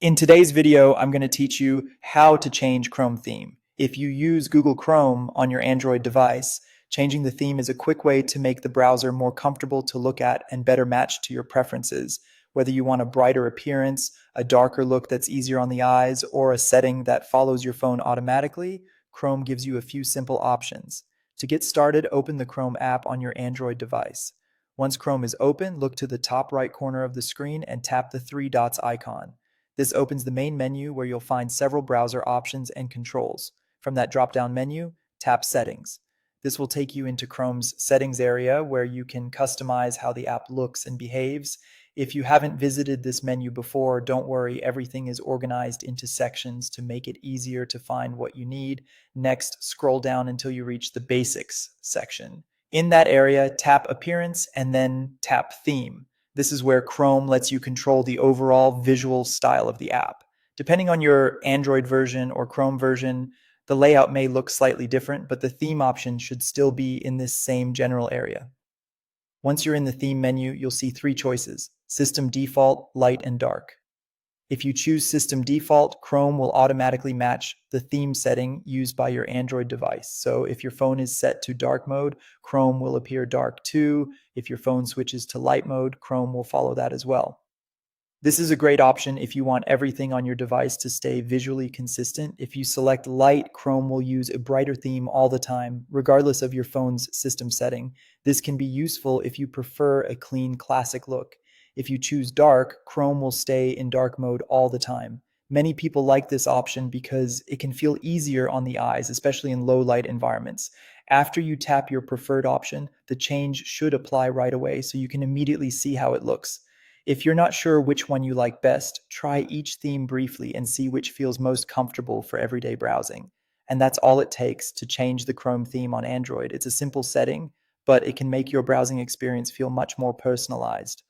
In today's video, I'm going to teach you how to change Chrome theme. If you use Google Chrome on your Android device, changing the theme is a quick way to make the browser more comfortable to look at and better match to your preferences. Whether you want a brighter appearance, a darker look that's easier on the eyes, or a setting that follows your phone automatically, Chrome gives you a few simple options. To get started, open the Chrome app on your Android device. Once Chrome is open, look to the top right corner of the screen and tap the three dots icon. This opens the main menu where you'll find several browser options and controls. From that drop-down menu, tap Settings. This will take you into Chrome's settings area where you can customize how the app looks and behaves. If you haven't visited this menu before, don't worry, everything is organized into sections to make it easier to find what you need. Next, scroll down until you reach the Basics section. In that area, tap Appearance and then tap Theme. This is where Chrome lets you control the overall visual style of the app. Depending on your Android version or Chrome version, the layout may look slightly different, but the theme option should still be in this same general area. Once you're in the theme menu, you'll see three choices: System Default, Light, and Dark. If you choose System Default, Chrome will automatically match the theme setting used by your Android device. So if your phone is set to dark mode, Chrome will appear dark too. If your phone switches to light mode, Chrome will follow that as well. This is a great option if you want everything on your device to stay visually consistent. If you select light, Chrome will use a brighter theme all the time, regardless of your phone's system setting. This can be useful if you prefer a clean, classic look. If you choose dark, Chrome will stay in dark mode all the time. Many people like this option because it can feel easier on the eyes, especially in low light environments. After you tap your preferred option, the change should apply right away so you can immediately see how it looks. If you're not sure which one you like best, try each theme briefly and see which feels most comfortable for everyday browsing. And that's all it takes to change the Chrome theme on Android. It's a simple setting, but it can make your browsing experience feel much more personalized.